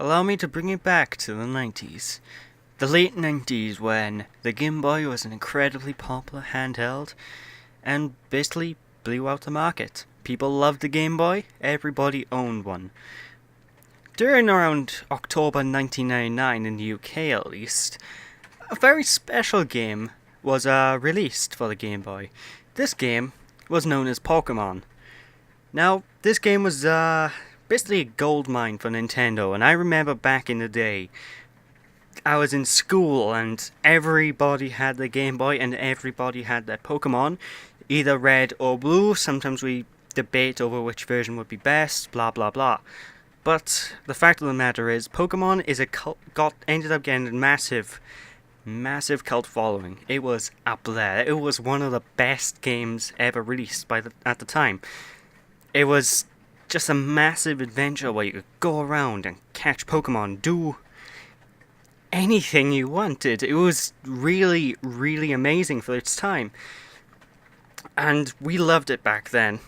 Allow me to bring you back to the 90s. The late 90s when the Game Boy was an incredibly popular handheld and basically blew out the market. People loved the Game Boy, everybody owned one. During around October 1999 in the UK at least, a very special game was released for the Game Boy. This game was known as Pokémon. Now, this game was basically a goldmine for Nintendo, and I remember back in the day, I was in school and everybody had the Game Boy and everybody had their Pokémon, either red or blue. Sometimes we debate over which version would be best, blah blah blah. But the fact of the matter is, Pokémon is ended up getting a massive cult following. It was up there. It was one of the best games ever released at the time. It was just a massive adventure where you could go around and catch Pokemon, do anything you wanted. It was really, really amazing for its time. And we loved it back then.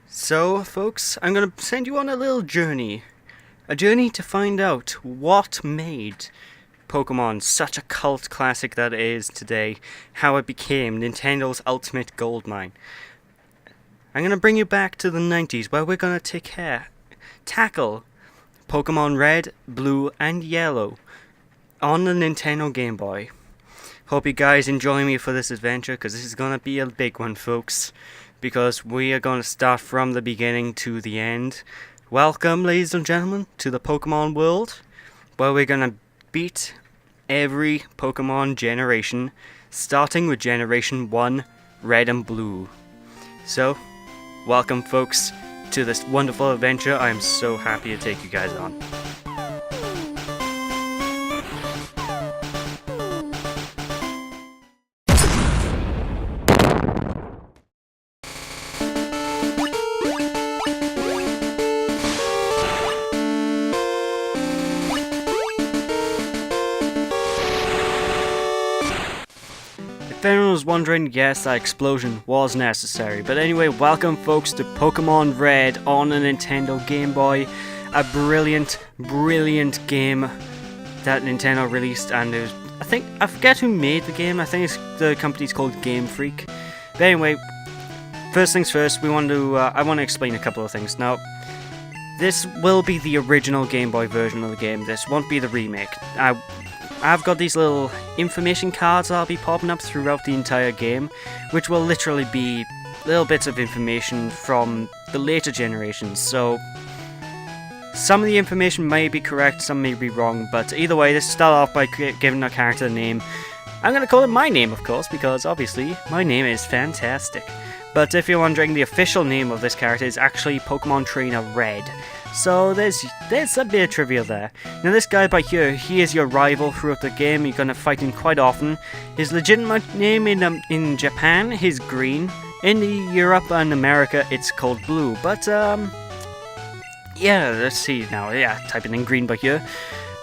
So, folks, I'm going to send you on a little journey. A journey to find out what made Pokemon such a cult classic that it is today. How it became Nintendo's ultimate goldmine. I'm going to bring you back to the 90s where we're going to tackle Pokemon Red, Blue and Yellow on the Nintendo Game Boy. Hope you guys enjoy me for this adventure, because this is going to be a big one, folks. Because we are going to start from the beginning to the end. Welcome, ladies and gentlemen, to the Pokemon world, where we're going to beat every Pokemon generation, starting with Generation 1, Red and Blue. So, welcome folks to this wonderful adventure. I am so happy to take you guys on. If anyone was wondering, yes, that explosion was necessary. But anyway, welcome folks to Pokémon Red on a Nintendo Game Boy. A brilliant, brilliant game that Nintendo released, and it was, I forget who made the game. I think the company's called Game Freak. But anyway, first things first, I want to explain a couple of things. Now, this will be the original Game Boy version of the game. This won't be the remake. I've got these little information cards that'll be popping up throughout the entire game, which will literally be little bits of information from the later generations. So, some of the information may be correct, some may be wrong, but either way, let's start off by giving a character a name. I'm going to call it my name, of course, because obviously my name is fantastic. But if you're wondering, the official name of this character is actually Pokemon Trainer Red. So there's a bit of trivia there. Now this guy by here, he is your rival throughout the game. You're gonna fight him quite often. His legitimate name in Japan is Green. In Europe and America, it's called Blue. But yeah, let's see now. Yeah, typing in Green by here.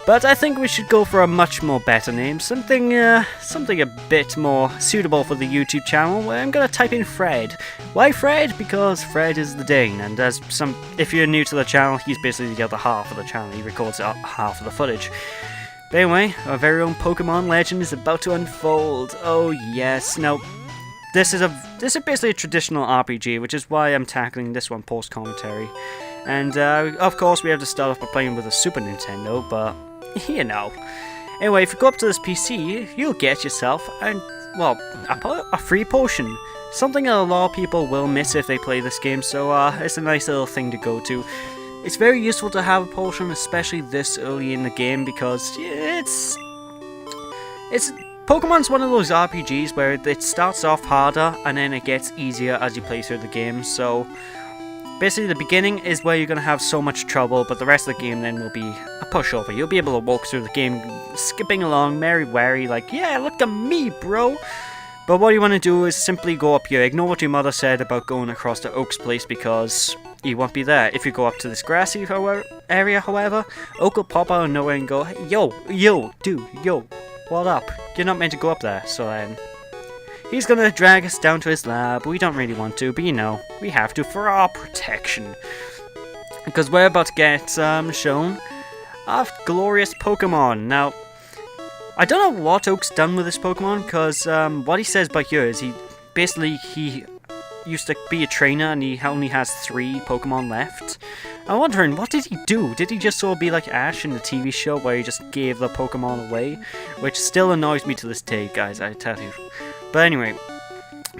But I think we should go for a much more better name, something a bit more suitable for the YouTube channel, where I'm gonna type in Fred. Why Fred? Because Fred is the Dane, and if you're new to the channel, he's basically the other half of the channel. He records half of the footage. But anyway, our very own Pokemon legend is about to unfold. Oh yes. Now, this is basically a traditional RPG, which is why I'm tackling this one post-commentary. And of course, we have to start off by playing with a Super Nintendo, but you know. Anyway, if you go up to this PC, you'll get yourself a free potion. Something that a lot of people will miss if they play this game, so it's a nice little thing to go to. It's very useful to have a potion, especially this early in the game, because it's Pokemon's one of those RPGs where it starts off harder and then it gets easier as you play through the game, so basically the beginning is where you're going to have so much trouble, but the rest of the game then will be a pushover. You'll be able to walk through the game skipping along, merry-wary, like, yeah, look at me, bro! But what you want to do is simply go up here. Ignore what your mother said about going across to Oak's place, because he won't be there. If you go up to this grassy area, however, Oak will pop out of nowhere and go, hey, yo, dude, what up? You're not meant to go up there. So then he's gonna drag us down to his lab. We don't really want to, but you know, we have to for our protection. Because we're about to get shown of glorious Pokemon. Now, I don't know what Oak's done with this Pokemon, because what he says by here is he used to be a trainer and he only has 3 Pokemon left. I'm wondering, what did he do? Did he just sort of be like Ash in the TV show where he just gave the Pokemon away? Which still annoys me to this day, guys, I tell you. But anyway,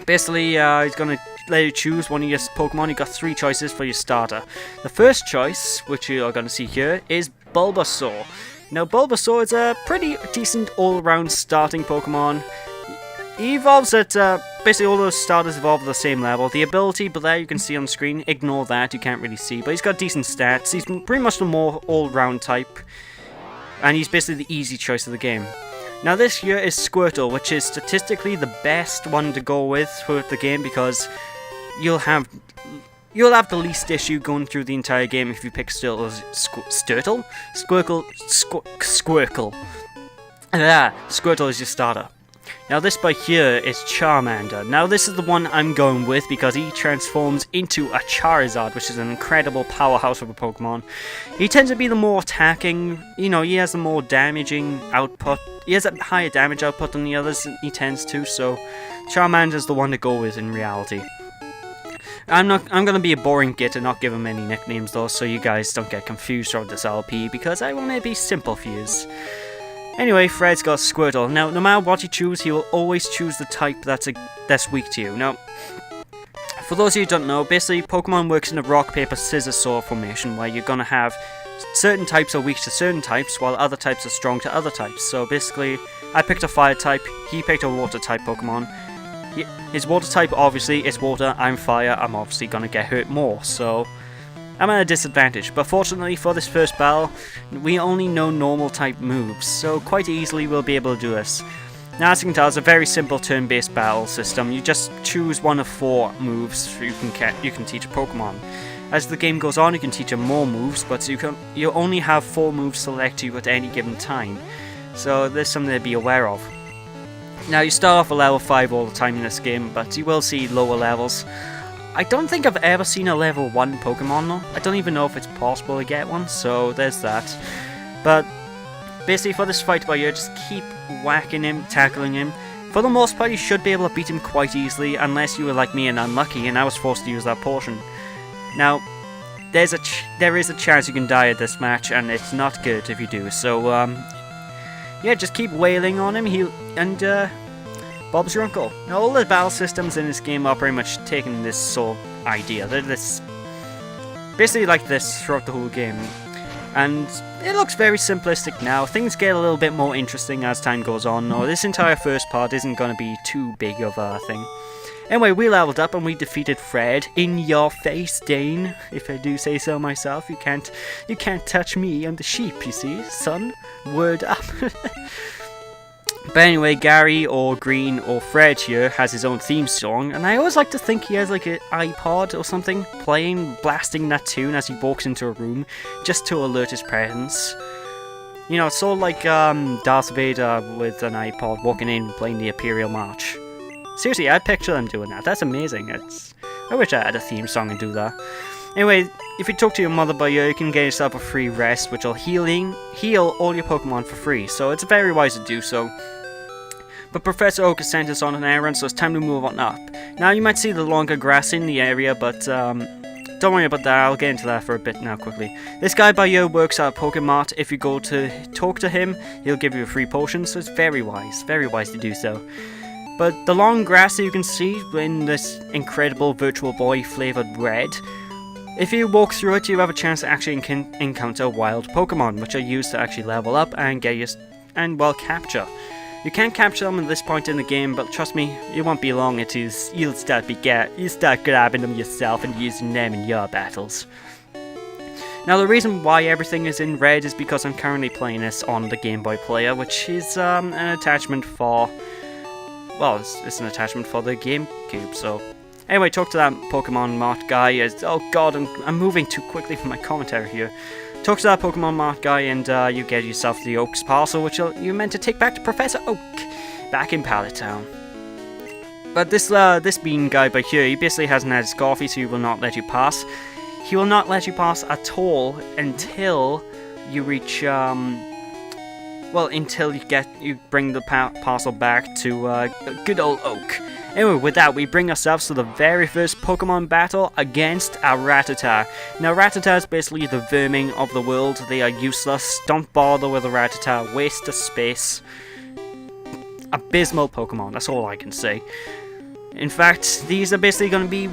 basically he's going to let you choose one of your Pokemon. You've got 3 choices for your starter. The first choice, which you are going to see here, is Bulbasaur. Now, Bulbasaur is a pretty decent all-around starting Pokemon. He evolves at, basically all those starters evolve at the same level. The ability, but there you can see on the screen, ignore that, you can't really see. But he's got decent stats, he's pretty much the more all-round type. And he's basically the easy choice of the game. Now this here is Squirtle, which is statistically the best one to go with for the game, because you'll have the least issue going through the entire game if you pick Squirtle. Squirtle is your starter. Now this by here is Charmander. Now this is the one I'm going with because he transforms into a Charizard, which is an incredible powerhouse of a Pokemon. He tends to be the more attacking, you know, he has the more damaging output. He has a higher damage output than the others, he tends to, so Charmander's the one to go with in reality. I'm gonna be a boring git and not give him any nicknames though, so you guys don't get confused throughout this LP, because I want to be simple for yous. Anyway, Fred's got Squirtle. Now, no matter what you choose, he will always choose the type that's weak to you. Now, for those of you who don't know, basically Pokemon works in a rock, paper, scissors sort of formation, where you're gonna have certain types are weak to certain types, while other types are strong to other types. So basically, I picked a fire type, he picked a water type Pokemon. His water type obviously is water, I'm fire, I'm obviously gonna get hurt more, so I'm at a disadvantage. But fortunately for this first battle, we only know normal type moves, so quite easily we'll be able to do this. Now as you can tell, it's a very simple turn-based battle system. You just choose one of 4 moves you can teach a Pokemon. As the game goes on, you can teach him more moves, but you only have 4 moves select to you at any given time. So there's something to be aware of. Now you start off at level 5 all the time in this game, but you will see lower levels. I don't think I've ever seen a level 1 Pokemon though. I don't even know if it's possible to get one, so there's that. But basically for this fight by here, just keep whacking him, tackling him. For the most part, you should be able to beat him quite easily, unless you were like me and unlucky and I was forced to use that potion. Now, there is a chance you can die at this match, and it's not good if you do, so yeah, just keep wailing on him, Bob's your uncle. Now, all the battle systems in this game are pretty much taking this sort of idea. They're basically like this throughout the whole game. And it looks very simplistic now. Things get a little bit more interesting as time goes on. No, this entire first part isn't going to be too big of a thing. Anyway, we leveled up and we defeated Fred. In your face, Dane. If I do say so myself, you can't touch me. I'm the sheep, you see, son. Word up. But anyway, Gary or Green or Fred here has his own theme song, and I always like to think he has like an iPod or something blasting that tune as he walks into a room, just to alert his presence. You know, sort of like Darth Vader with an iPod walking in playing the Imperial March. Seriously, I picture them doing that. That's amazing. I wish I had a theme song and do that. Anyway, if you talk to your mother by ear, you can get yourself a free rest, which will heal all your Pokemon for free, so it's very wise to do so. But Professor Oak has sent us on an errand, so it's time to move on up. Now, you might see the longer grass in the area, but don't worry about that, I'll get into that for a bit now quickly. This guy by here works at Pokemart. If you go to talk to him, he'll give you a free potion, so it's very wise to do so. But the long grass that you can see in this incredible Virtual Boy flavoured red, if you walk through it, you have a chance to actually encounter wild Pokemon, which are used to actually level up and capture. You can't capture them at this point in the game, but trust me, it won't be long until you'll start grabbing them yourself and using them in your battles. Now, the reason why everything is in red is because I'm currently playing this on the Game Boy Player, which is an attachment for, well, it's an attachment for the GameCube, so. Anyway, talk to that Pokemon Mart guy. Oh god, I'm moving too quickly for my commentary here. Talk to that Pokemon Mart guy and you get yourself the Oak's parcel, which you're meant to take back to Professor Oak, back in Pallet Town. But this bean guy by here, he basically hasn't had his coffee, so he will not let you pass. He will not let you pass at all until you reach, well, until you bring the parcel back to good old Oak. Anyway, with that, we bring ourselves to the very first Pokemon battle against a Rattata. Now, Rattata is basically the vermin of the world. They are useless. Don't bother with a Rattata. Waste of space. Abysmal Pokemon. That's all I can say. In fact, these are basically going to be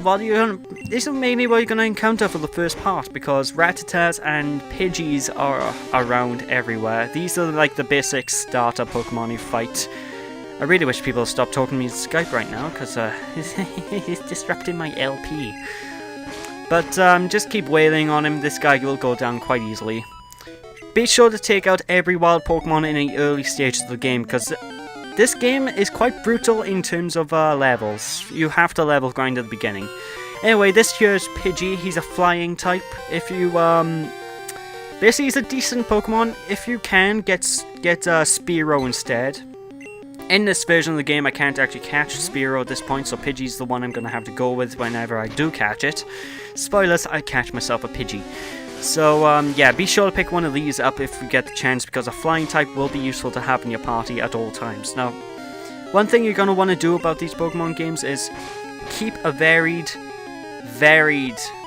these are mainly what you're going to encounter for the first part, because Rattatas and Pidgeys are around everywhere. These are like the basic starter Pokemon you fight. I really wish people would stop talking to me on Skype right now, because it's disrupting my LP. But just keep wailing on him, this guy will go down quite easily. Be sure to take out every wild Pokemon in the early stages of the game, because this game is quite brutal in terms of levels. You have to level grind at the beginning. Anyway, this here's Pidgey, he's a flying type. If you, basically he's a decent Pokemon. If you can, get Spearow instead. In this version of the game, I can't actually catch Spearow at this point, so Pidgey's the one I'm going to have to go with whenever I do catch it. Spoilers, I catch myself a Pidgey. So, yeah, be sure to pick one of these up if you get the chance, because a flying type will be useful to have in your party at all times. Now, one thing you're going to want to do about these Pokemon games is keep a varied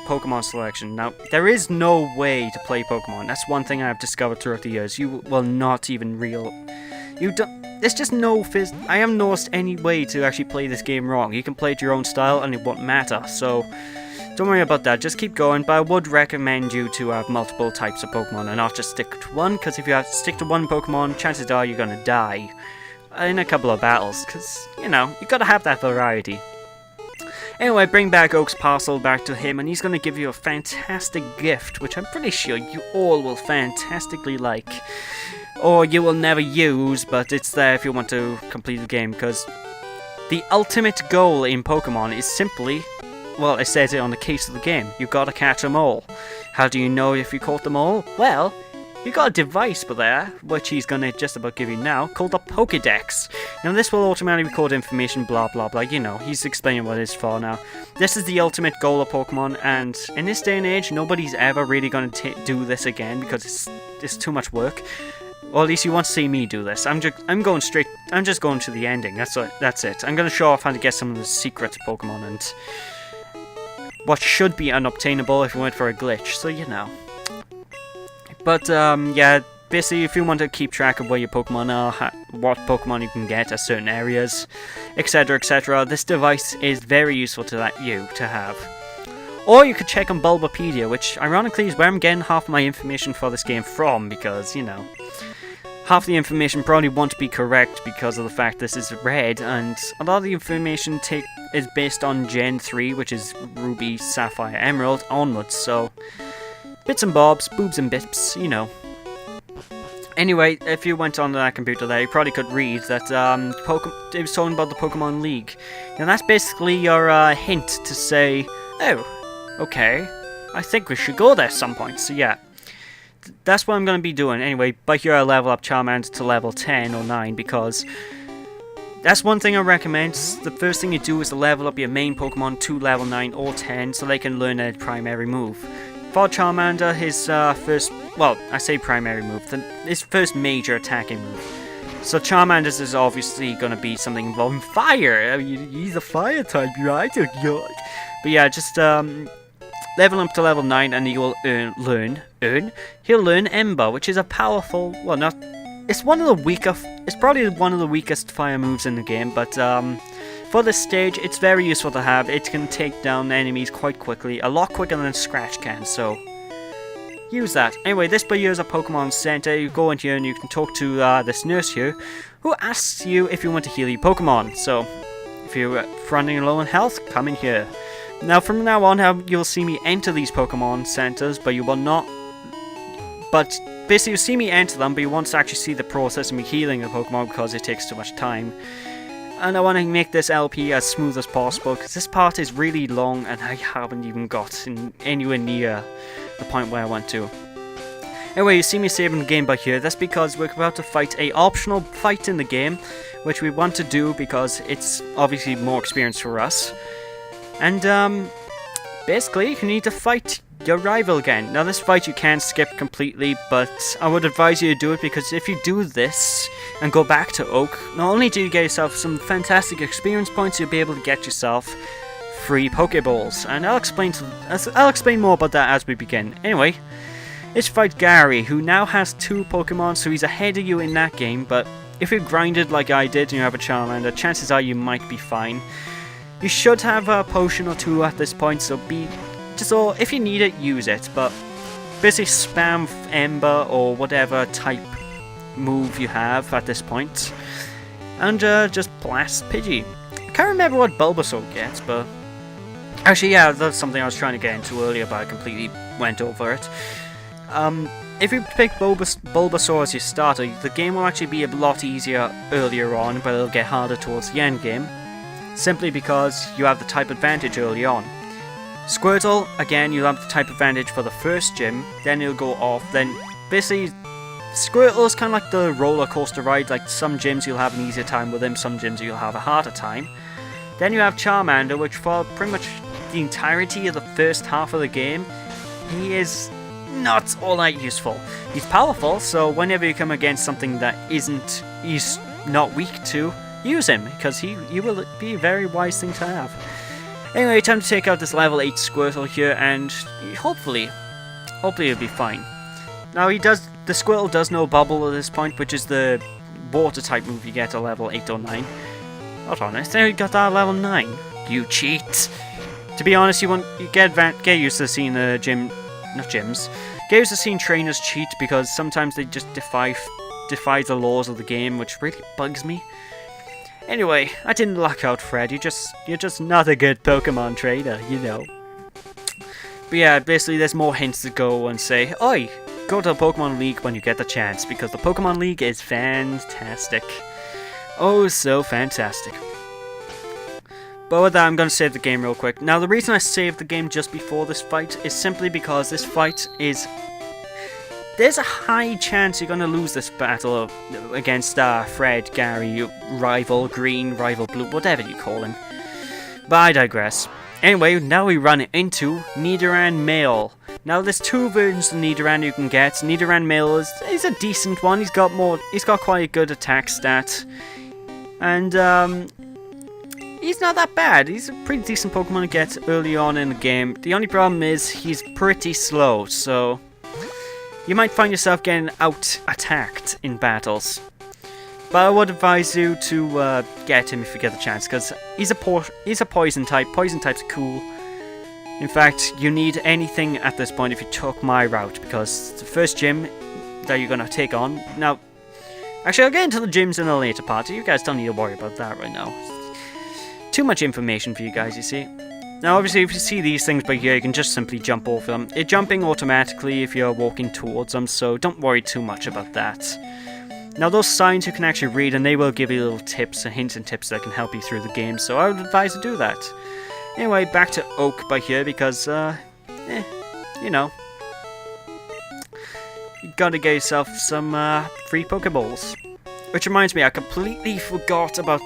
Pokemon selection. Now, there is no way to play Pokemon. That's one thing I've discovered throughout the years. You will not even there's just no I haven't noticed any way to actually play this game wrong. You can play it your own style and it won't matter, so don't worry about that, just keep going. But I would recommend you to have multiple types of Pokemon and not just stick to one, because if you have to stick to one Pokemon, chances are you're gonna die in a couple of battles, because, you know, you gotta have that variety. Anyway, bring back Oak's parcel back to him, and he's gonna give you a fantastic gift, which I'm pretty sure you all will fantastically like. Or you will never use, but it's there if you want to complete the game, because the ultimate goal in Pokemon is simply, well, it says it on the case of the game, you gotta catch them all. How do you know if you caught them all? Well, you got a device for there, which he's gonna just about give you now, called a Pokédex. Now this will automatically record information, blah blah blah, you know, he's explaining what it's for now. This is the ultimate goal of Pokemon, and in this day and age, nobody's ever really gonna do this again, because it's too much work. Or at least you won't see me do this. I'm just going to the ending. That's it. I'm going to show off how to get some of the secret Pokemon and what should be unobtainable if we went for a glitch. So you know. But yeah, basically, if you want to keep track of where your Pokemon are, what Pokemon you can get at certain areas, etc., etc., this device is very useful to you to have. Or you could check on Bulbapedia, which ironically is where I'm getting half my information for this game from, because, you know, half the information probably won't be correct because of the fact this is red, and a lot of the information is based on Gen 3, which is Ruby, Sapphire, Emerald, onwards, so bits and bobs, boobs and bips, you know. Anyway, if you went onto that computer there, you probably could read that it was talking about the Pokemon League. Now that's basically your hint to say, oh, okay, I think we should go there some point, so yeah. That's what I'm going to be doing. Anyway, by here I level up Charmander to level 10 or 9, because that's one thing I recommend. The first thing you do is to level up your main Pokemon to level 9 or 10 so they can learn their primary move. For Charmander, his first, well, I say primary move, his first major attacking move. So Charmander's is obviously going to be something involving fire. I mean, he's a fire type, right? But yeah, just level up to level 9 and he will he'll learn Ember, which is a powerful, well, not, it's probably one of the weakest fire moves in the game, but for this stage it's very useful to have. It can take down enemies quite quickly, a lot quicker than Scratch can, so use that. Anyway, this by here is a Pokemon Center. You go in here and you can talk to this nurse here, who asks you if you want to heal your Pokemon. So if you're running low on health, come in here. Now, from now on, you'll see me enter these Pokemon Centers, but you will not. But basically, you'll see me enter them, but you won't actually see the process of me healing a Pokemon because it takes too much time. And I want to make this LP as smooth as possible, because this part is really long and I haven't even got anywhere near the point where I want to. Anyway, you see me saving the game by here. That's because we're about to fight a optional fight in the game, which we want to do because it's obviously more experience for us. And basically, you need to fight your rival again. Now, this fight you can skip completely, but I would advise you to do it because if you do this and go back to Oak, not only do you get yourself some fantastic experience points, you'll be able to get yourself free Pokeballs, and I'll explain more about that as we begin. Anyway, let's fight Gary, who now has 2 Pokemon, so he's ahead of you in that game, but if you grinded like I did and you have a Charmander, chances are you might be fine. You should have a potion or 2 at this point, so if you need it, use it, but basically spam Ember or whatever type move you have at this point, and just blast Pidgey. I can't remember what Bulbasaur gets, but actually yeah, that's something I was trying to get into earlier, but I completely went over it. If you pick Bulbasaur as your starter, the game will actually be a lot easier earlier on, but it'll get harder towards the end game, simply because you have the type advantage early on. Squirtle, again, you'll have the type advantage for the first gym, then it'll go off, then basically Squirtle's kind of like the roller coaster ride, like some gyms you'll have an easier time with him, some gyms you'll have a harder time. Then you have Charmander, which for pretty much the entirety of the first half of the game, he is not all that useful. He's powerful, so whenever you come against something that he's not weak to, use him, because he will be a very wise thing to have. Anyway, time to take out this level 8 Squirtle here, and hopefully it'll be fine. Now the Squirtle does know Bubble at this point, which is the water type move you get at level 8 or 9. Hold on, I think we got that at level 9. You cheat! To be honest, you get used to seeing get used to seeing trainers cheat, because sometimes they just defy the laws of the game, which really bugs me. Anyway, I didn't luck out, Fred. You're just not a good Pokemon trainer, you know. But yeah, basically there's more hints to go and say, oi, go to the Pokemon League when you get the chance, because the Pokemon League is fantastic. Oh, so fantastic. But with that, I'm going to save the game real quick. Now, the reason I saved the game just before this fight is simply because this fight is... There's a high chance you're going to lose this battle against Fred, Gary, Rival Green, Rival Blue, whatever you call him. But I digress. Anyway, now we run into Nidoran Male. Now there's 2 versions of Nidoran you can get. Nidoran Male is a decent one. He's got quite a good attack stat. And he's not that bad. He's a pretty decent Pokemon to get early on in the game. The only problem is he's pretty slow, so you might find yourself getting out-attacked in battles. But I would advise you to get him if you get the chance, because he's a poison type. Poison types are cool. In fact, you need anything at this point if you took my route, because the first gym that you're going to take on... Now, actually, I'll get into the gyms in a later part. You guys don't need to worry about that right now. Too much information for you guys, you see. Now, obviously, if you see these things by here, you can just simply jump over them. It's jumping automatically if you're walking towards them, so don't worry too much about that. Now, those signs you can actually read, and they will give you little tips and hints and tips that can help you through the game, so I would advise you to do that. Anyway, back to Oak by here, because, you know, you gotta get yourself some free Pokeballs. Which reminds me, I completely forgot about...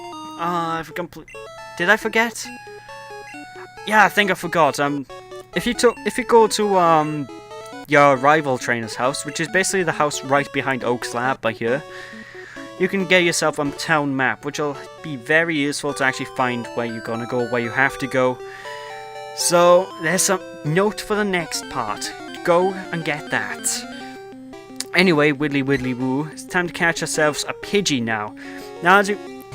Did I forget? Yeah, I think I forgot. If you go to your rival trainer's house, which is basically the house right behind Oak's lab by here, you can get yourself a town map, which will be very useful to actually find where you're gonna go, where you have to go. So there's some note for the next part. Go and get that. Anyway, widdly widdly woo, it's time to catch ourselves a Pidgey now. Now,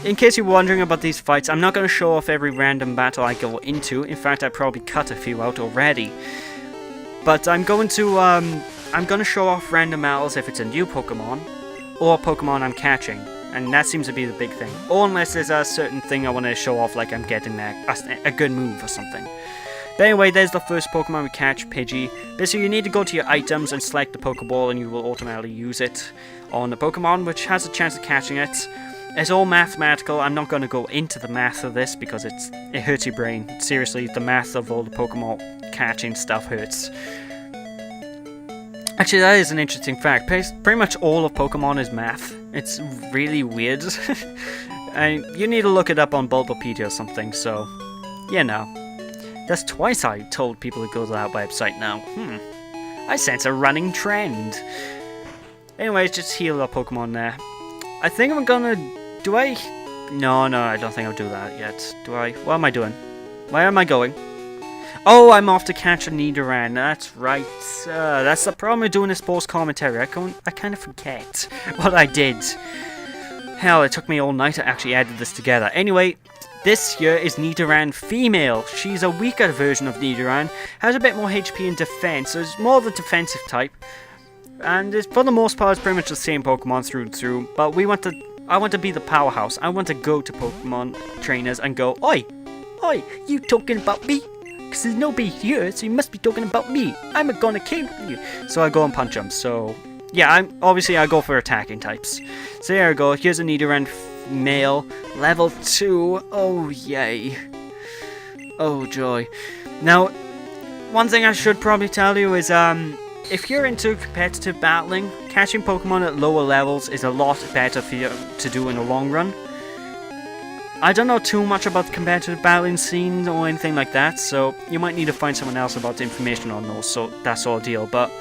in case you're wondering about these fights, I'm not going to show off every random battle I go into. In fact, I probably cut a few out already. But I'm going to show off random battles if it's a new Pokemon, or Pokemon I'm catching. And that seems to be the big thing. Or unless there's a certain thing I want to show off, like I'm getting a good move or something. But anyway, there's the first Pokemon we catch, Pidgey. Basically, you need to go to your items and select the Pokeball, and you will automatically use it on the Pokemon, which has a chance of catching it. It's all mathematical. I'm not going to go into the math of this because it hurts your brain. Seriously, the math of all the Pokemon catching stuff hurts. Actually, that is an interesting fact. Pretty much all of Pokemon is math. It's really weird. And you need to look it up on Bulbapedia or something, so, you know. That's twice I told people to go to that website now. I sense a running trend. Anyways, just heal our Pokemon there. I think I'm gonna... Do I... No, I don't think I'll do that yet. Do I? What am I doing? Where am I going? Oh, I'm off to catch a Nidoran. That's right. That's the problem with doing a sports commentary. I kind of forget what I did. Hell, it took me all night to actually edit this together. Anyway, this here is Nidoran female. She's a weaker version of Nidoran. Has a bit more HP and defense, so it's more of the defensive type. And it's, for the most part, it's pretty much the same Pokemon through and through. But I want to be the powerhouse. I want to go to Pokemon trainers and go, Oi, you talking about me? Because there's nobody here, so you must be talking about me. I'm gonna kill you. So I go and punch them. So yeah, I go for attacking types. So there we go. Here's a Nidoran male, level 2. Oh yay! Oh joy! Now, one thing I should probably tell you is if you're into competitive battling, catching Pokemon at lower levels is a lot better for you to do in the long run. I don't know too much about the competitive battling scene or anything like that, so you might need to find someone else about the information on those, so that's all deal. But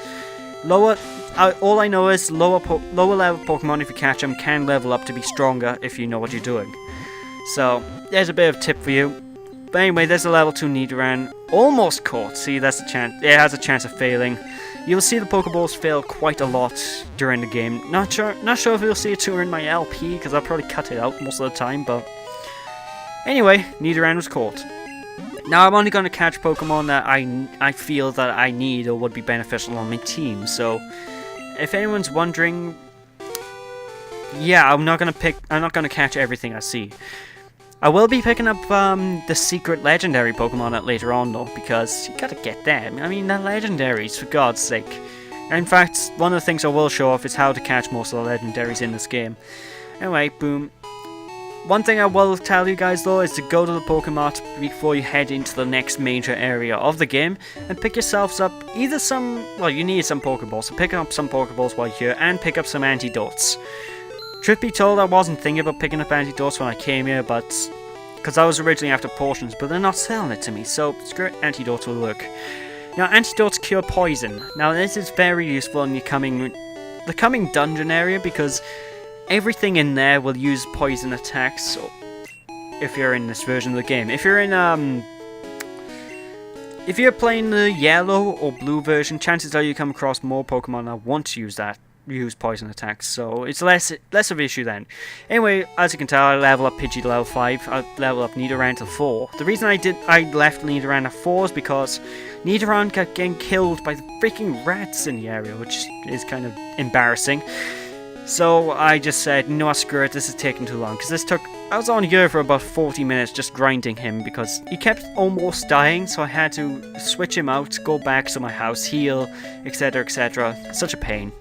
all I know is lower level Pokemon, if you catch them, can level up to be stronger if you know what you're doing. So there's a bit of tip for you. But anyway, there's a level 2 Nidoran, almost caught. See, that's the chance. It has a chance of failing. You'll see the Pokeballs fail quite a lot during the game. Not sure if you'll see it too in my LP, because I'll probably cut it out most of the time, but... Anyway, Nidoran was caught. Now I'm only going to catch Pokemon that I feel that I need or would be beneficial on my team, so... If anyone's wondering... Yeah, I'm not going to catch everything I see. I will be picking up the secret legendary Pokemon later on though, because you gotta get them. I mean, they're legendaries, for God's sake. In fact, one of the things I will show off is how to catch most of the legendaries in this game. Anyway, boom. One thing I will tell you guys though is to go to the Pokemart before you head into the next major area of the game and pick yourselves up either you need some Pokeballs, so pick up some Pokeballs while you're here and pick up some antidotes. Truth be told, I wasn't thinking about picking up antidotes when I came here, but because I was originally after potions, but they're not selling it to me, so screw it, antidotes will work. Now, antidotes cure poison. Now, this is very useful in the coming dungeon area, because everything in there will use poison attacks if you're in this version of the game. If you're playing the yellow or blue version, chances are you come across more Pokemon that want to use poison attacks, so it's less of an issue then. Anyway, as you can tell, I level up Pidgey to level 5, I level up Nidoran to 4. The reason I left Nidoran at 4 is because Nidoran kept getting killed by the freaking rats in the area, which is kind of embarrassing. So I just said, no, screw it, this is taking too long, because I was on here for about 40 minutes just grinding him, because he kept almost dying, so I had to switch him out, go back to my house, heal, etc, etc. Such a pain.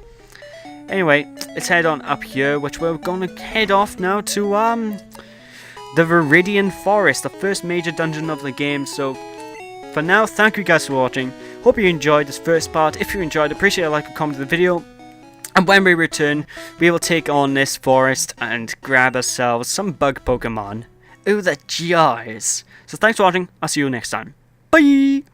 Anyway, let's head on up here, which we're going to head off now to, the Viridian Forest, the first major dungeon of the game. So, for now, thank you guys for watching. Hope you enjoyed this first part. If you enjoyed, appreciate a like and comment to the video. And when we return, we will take on this forest and grab ourselves some bug Pokemon. Ooh, the jars. So thanks for watching. I'll see you next time. Bye!